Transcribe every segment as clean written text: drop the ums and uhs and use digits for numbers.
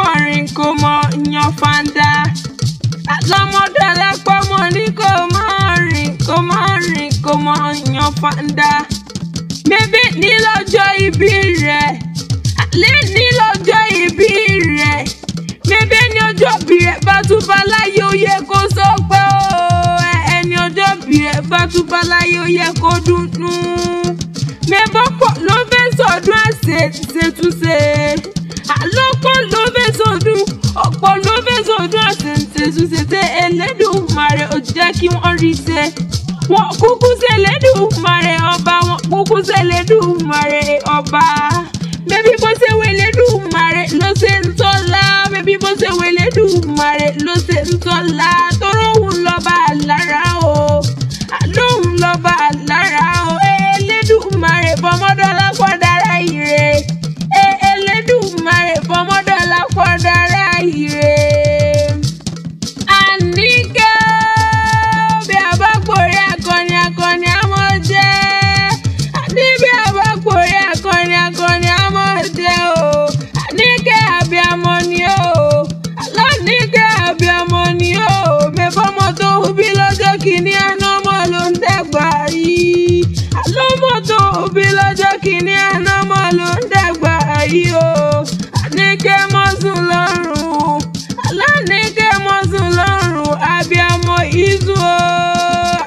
kọrin kò mọ yan fanda. Àlọ́mọdọ́lápọ̀ mo ní kò mọ rìn kò mọ yan fanda. Bébí ní lọ́jọ́ ìbí rẹ̀, àlẹ́ ní lọ́jọ́ ìbí rẹ̀. Bébí ní ọjọ́ ìbí rẹ̀ bá tún bá láyé ó yẹ kó sọ pé ẹni ọjọ́ ìbí rẹ̀ bá tún bá láyé ó yẹ kó dúdú. Mẹ́bọ́pọ̀ ló fẹ́ sọdún àṣetúnṣe. Àlọ́pọ̀ ló fẹ́ sọdún, ọ̀pọ̀ ló fẹ́ sọdún àṣetúnṣe. Ṣé Elédùmarè ò jẹ́ kí wọ́n rí ṣe? Wọ́n kúkú sí Elédùmarè ọba, wọ́n kúkú sí Elédùmarè ọba. Bébí bó ṣe wọ Elédùmarè ló ṣe ń tọ́lá. Bébí bó ṣe wọ Elédùmarè ló ṣe ń tọ́lá. Tọ́rọ̀ òun lọ́ba àlára o, àlóhùn lọ́ba àlára o. Elédùmarè fọmọdọ́lápọ̀ dára ire. Elédùmarè fọmọdọ́lápọ̀ dára ire. Àníkẹ́ bí a bá pòrí akọni akọni àmọ́ jẹ́. Àní bí a bá pòrí akọni akọni àmọ́ jẹ́ o. Àníkẹ́ abiyamọ ni o. Àlọ́níkẹ́ abiyamọ ni o. Mẹ́fọ́mọ tó bí lọ́jọ́ kìíní àná mọ́ ló ń dàgbà yìí. Àlọ́mọ tó bí lọ́jọ́ kìíní àná mọ́ ló ń dàgbà yìí o. Àníkẹ́ mọ́ sùn lọ́rùn. Àlọ́níkẹ́ mọ́ sùn lọ́rùn. Abiyamọ ìzù o.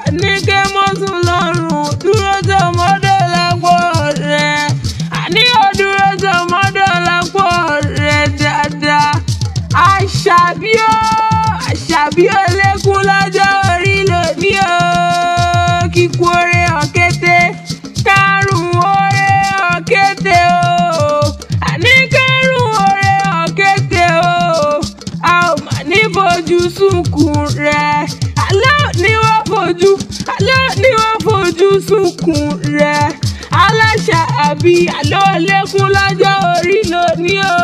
Àníkẹ́ mọ́ sùn lọ́rùn. Dúró tọmọdọ́lápọ̀ rẹ̀. Àní ò dúró tọmọdọ́lápọ̀ rẹ̀ dáadáa. Àṣàbí o, Àṣàbí o lékún lọ́jọ́ orí lónìí o. Kíkú oore ọ̀kété, kárùn oore ọ̀kété o. Àní kárùn oore ọ̀kété o. A ò mà ní fojú sunkún rẹ̀. Àlọ́ ni wọ́n fojú sunkún rẹ̀. Aláṣàbí àlọ́ lékún lọ́jọ́ orí lónìí o.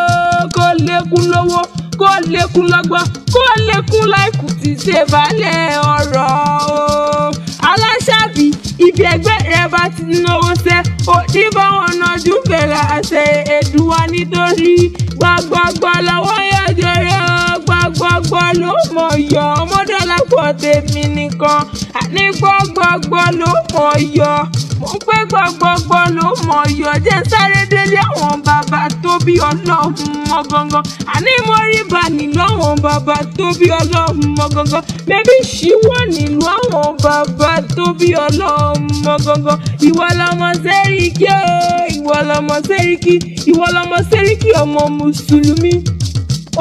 Kó lékún lówó, kó lékún lọ́gbọ́n, kó lékún láìkú ti ṣe balẹ̀ ọ̀rọ̀ o. Aláṣàbí ibi ẹgbẹ́ rẹ̀ bá ti náwó sẹ́, òní bá wọn nájú bẹ̀rẹ̀ àṣẹ Èdùwà nítorí gbàgbọ́gbọ́ lọ́wọ́ yọjọ́ rẹ̀ o. Gbàgbọ́gbọ́ ló mọ̀ yọ Ọmọdọ́lápọ̀ tèmi nìkan. Àní gbàgbọ́gbọ́ ló mọ̀ yọ. Mo pé gbàgbọ́gbọ́ ló mọ̀ yọ. Jẹ́ sáré délé àwọn bàbá tó bí Ọlọ́run mọ́ gangan. Àní mo rí bàní lọ́wọ́ bàbá tó bí Ọlọ́run mọ́ gangan. Bébí ṣíwọ́ nílùú àwọn bàbá tó bí Ọlọ́run mọ́ gangan. Ìwọ lọmọ Sẹ́ríkì o, ìwọ lọmọ Sẹ́ríkì, ìwọ lọmọ Sẹ́ríkì ọmọ Mùsùlùmí.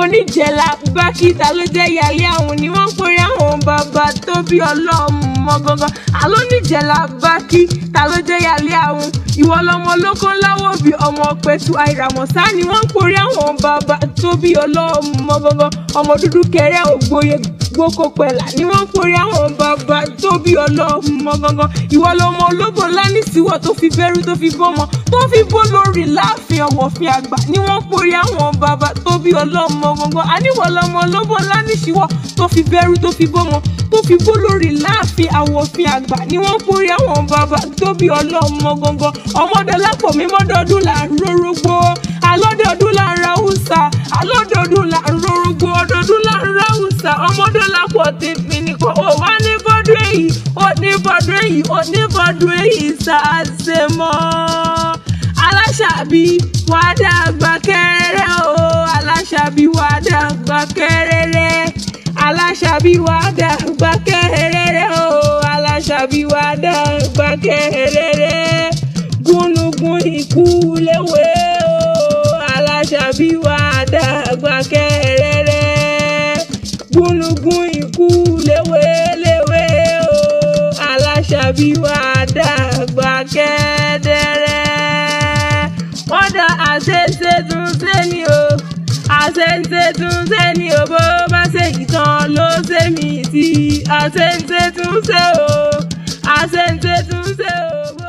Oníjẹ̀lá bákí ta ló jẹ́ ìyálé àwọn ni wọ́n ń pèrè àwọn bàbá tó bí Ọlọ́run mọ́ gangan. Àlọ́ níjẹ̀lá bákí ta ló jẹ́ ìyálé àwọn. Ìwọ lọmọ lóko láwọ̀ bí ọmọ pẹ̀tù àìràmọ̀sá ni wọ́n ń pèrè àwọn bàbá tó bí Ọlọ́run mọ́ gangan. Ọmọ dúdú kẹrẹ ògbóye gboko pẹ̀lá ni wọ́n ń pèrè àwọn bàbá tó bí Ọlọ́run mọ́ gangan. Ìwọ lọmọ ológo ńlá nísìwọ̀ tó fi bẹ́rù tó fi bọ́mọ tó fi bó lórí láàfin Ọ̀wọ̀fin àgbà ni wọ́n ń pèrè àwọn bàbá tó bí Ọlọ́run mọ́ gangan. Àníwọ̀ lọmọ ológo ńlá nísìwọ̀ tó fi bẹ́rù tó fi bọ́mọ tó fi bó lórí láàfin Ọ̀wọ̀fin àgbà ni wọ́n ń pèrè àwọn bàbá tó bí Ọlọ́run mọ́ gangan. Ọmọdọ́lápọ̀ mímọ́dọ́dún là ń rórógbó. Alọ́dọọdún là ń ra húsà. Alọ́dọọdún là ń rórógbó. Ọdọọdún là ń ra húsà. Ọmọdọ́lápọ̀ tèmi nìkan. Ó wá ní bọ́dún èyí, ó ní bọ́dún èyí, ó ní bọ́dún èyí ṣàṣẹ mọ́. Aláṣàbí wà dàgbà kẹrẹrẹ o. Aláṣàbí wà dàgbà kẹrẹrẹ. Aláṣàbí wà dàgbà kẹrẹrẹ o. Aláṣàbí wà dàgbà kẹrẹrẹ. Gúnugún ikú léwé o. Aláṣàbí wà dàgbà kẹrẹrẹ. Gúnugún ikú léwé o. Aláṣàbí wà dàgbà kẹrẹrẹ. Wọ́n dá àṣẹṣe tún ṣe ni o. Àṣẹṣe tún ṣe ni o. Bó bá ṣe ìtàn ló ṣe mí sí. Àṣẹṣe tún ṣe o. Àṣẹṣe tún ṣe o.